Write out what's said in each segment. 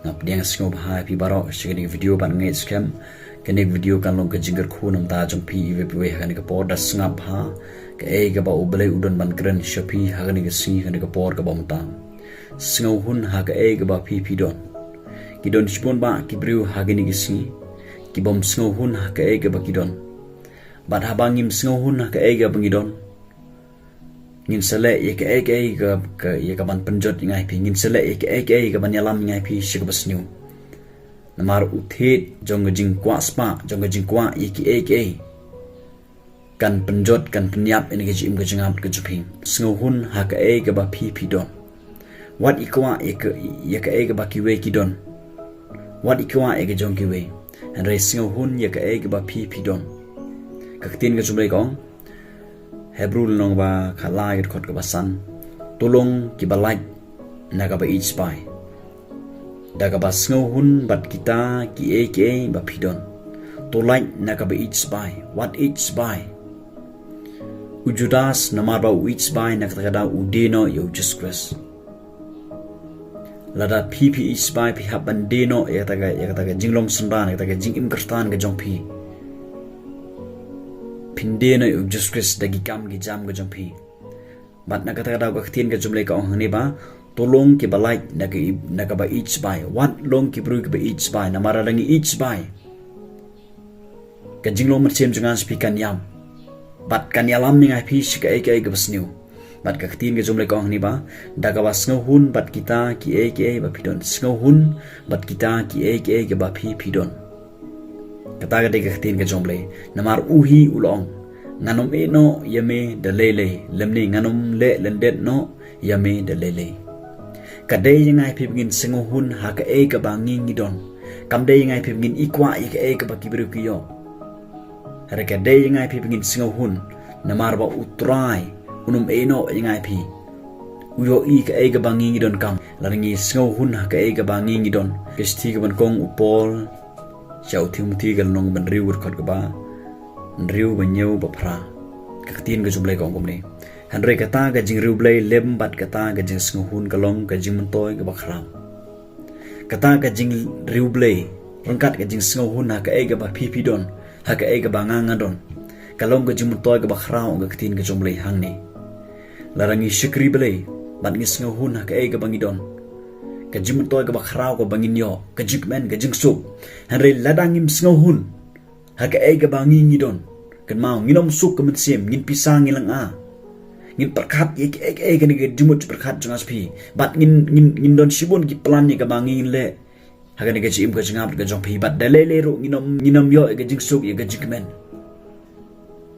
ngap diang sngop hai pi baroh shigani video ban ngeit skhem kene video kan long ke jingkyrkhu nam ta jong pi we ha ka por da sngap ha kaei ka ba U Blei udon ban kren shopi ha ka si ha ka por ka bom ta Sngewhun ha kaei ka ba pi don ki don spon ba ki briu ha ka si ki bom Sngewhun ha kaei ka ba ki don bat ha bangim Sngewhun ha kaei ka bangi don ngin sele ye kaei ka ye ka ban penjot ngai pi ngin sele ye kaei ka ban yalam ngai pi shi ka basniu namar uthet jong jing kwa spa jong jing kwa ye kaei kan penjot kan penyap ini ke jim ke jengap ke jupi Sngewhun ha kaei ka ba pi don wat ikwa ye kaei ka ba ki we ki don wat ikwa ye ke jong ki we and re Sngewhun ye kaei ka ba pi don kaktin ke jumlai kong Hebrew nong ba khalai khot ka basan tulong ki balai na ka ba each by daga ba Sngewhun bat kita ki aka ba pidon tulai na ka ba each by what each by ujudas namar ba each by na ka da udeno yo Jesus Christ lada pp each by pi haban deno ya taga jinglong sandan ya taga jingim kristan ga jong pi pindena yu Jesus Christ dagi kam gi jam ga jong pi bat na kata kata ka tin ga jumle ka ong ni ba tolong ki balai na ka ba each by what long ki bru ki ba each by na mara rangi each by ka jinglong mer chem jangan spi kan yam bat kan yalam ni ngai pi shi ka ai ga basniu bat ka tin ga jumle ka ong ni ba da ka ba Sngewhun bat kita ki ai ba pidon Sngewhun bat kita ki ai ga ba pi don kata ga tin ga jomble namar uhi ulong nganom e no yame de lele lemni nganom le lendet no yame de lele kade yangai pi begin Sngewhun ha ka e ka bangi ngidon kamde yangai pi begin ikwa e ka e ka ba kibru kiyo hare kade yangai pi begin Sngewhun namar ba utrai unum e no yangai pi uyo i ka e ka bangi ngidon kam laringi Sngewhun ha ka e ka bangi ngidon kesti ka ban kong upol chau Timothy gal nong ban riu khot ka ba riu ban nyeu ba phra ka tin ga jumlai kong komni hanre ka ta ga jing riu blei lem bat ka ta ga jing Sngewhun ka long ka jing montoy ka ba khra ka ta ga jing riu blei rangkat ga jing Sngewhun ha ka e ga ba pi don ha ka e ga ba nga don ka long ga jing montoy ka ba khra ga tin ga jumlai hang ni larangi shikri blei bat ngi Sngewhun ha ka e ga bangi don ka jim toy ka bakrao ko bangin yo ka jikmen ka jingsu hanre ladangim Sngewhun ha ka ai ka bangi ngidon kan mau nginom suk ka mensem ngin pisang ngilang a ngin perkhat ye ka ai ka ni jimut perkhat jangas pi bat ngin don sibun ki plan ni ka bangi le ha ka ni ka jim ka jingap ka jong pi bat dalele ro nginom yo ka jingsuk ye ka jikmen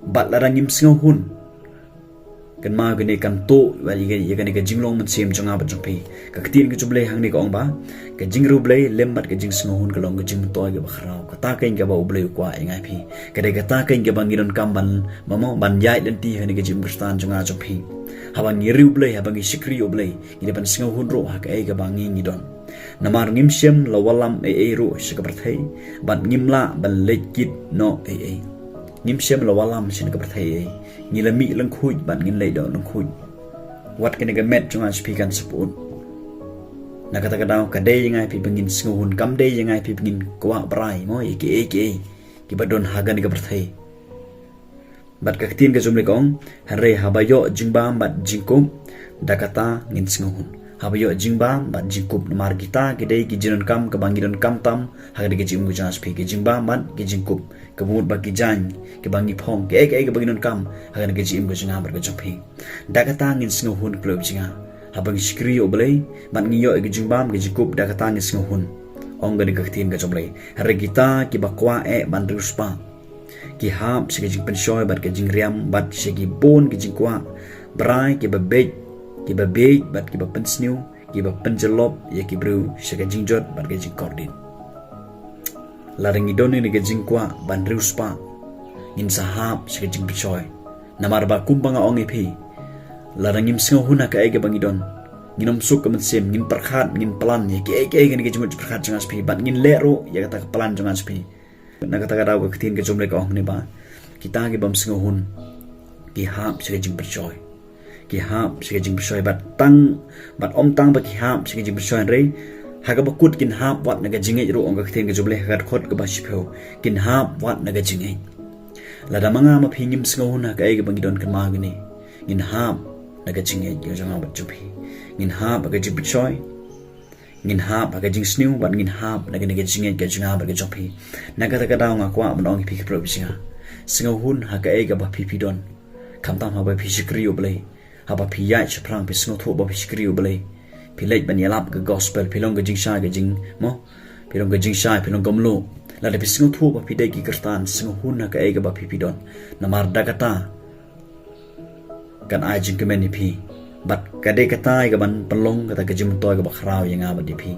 bat ladangim Sngewhun kan ma gane kan to wa ye gane ka jinglong man sem jonga ba jong pi ka tin ka jublei hang ni ka ong ba ka jingru blei lembat ka jing Sngewhun ka long ka jing to ga ba khrao ka ta kain ka ba ublei kwa engai pi ka de ka ta kain ka bangidon kam ban mamo ban yai den ti hani ka jing kristan jonga jong pi habang yiru blei habang sikri oblei ni ban Sngewhun ro ha ka ai ka bangi ngidon namar ngimsem lawalam e ro shi ka prathai ban ngimla ban lekit no e ngimsem lawalam sin ka prathai ngilami lang khuj ban ngin lei do lang khuj wat kene ga met junga speakan support nakata ka daw ka day ngai pi bangin Sngewhun kam day ngai pi bangin kwa brai mo eke ki badon hagan ga berthai bat ka tin ka jumle kong hare habayo jingbam bat jingkum dakata ngin Sngewhun habayo jingbam bat jingkup namar kita ki day ki jinon kam ka bangidon kam tam haga de jim gujas pi ki jingbam bat ki jingkup kabut bagi jan ke bangi phong ke ke bagi non kam hagan ke jim go jinga ber go jompi dakata ngin Sngewhun club jinga habang skri oblei ban ngiyo ke jingbam ke jikup dakata ngin Sngewhun ong ga ke tin ga jomlei hare kita ki bakwa ban ruspa ki hap se ke jing penshoy bat ke jingriam bat se ki bon ke jingkwa brai ke babej bat ke pensniu ki ba penjelop ye ki bru se ke jingjot bat ke jingkordin laring idone ni ke jingkwa ban ruspa in sahab se ke jing penshoy namar ba kumbanga ong epi larangim Sngewhun ka ai ke bangidon nginom suk ka mensem ngin perkhat ngin plan ye ke ngin ke jumut perkhat jangas pi bat ngin lero ya kata plan jangas pi na kata daw ka tin ke jumle ka ong ni ba kita ke bam Sngewhun ki hap se ke jing penshoy ki hap se ke jing penshoy bat om tang ba ki hap se ke jing penshoy re haga bakut kin hap wat naga jingei ro ong kten ga juble hagat khot ga bashipho kin hap wat naga jingei lada manga ma phingim Sngewhun kaei ga bangidon kan magni ngin hap naga jingei ga janga bat jupi ngin hap ga jibi choi ngin hap ga jing sniu bat ngin hap naga jingei ga janga ba ga jopi naga ta daw nga kwa among pi pro bisinga Sngewhun kaei ga ba pipidon kamtam ha ba pisikri U Blei ha ba pi yai chaprang pi snotho ba pisikri U Blei pilek ban yalap ga gospel pilong ga jingsha ga jing mo pilong ga jingsha pilong gamlo la de Sngewhun ba pidai ki kertan Sngewhun kaei ga ba pipidon namar dagata kan ai jing kemen pi bat kade kata ga ban pelong kata ga jim toy ga ba khrau yang ba di pi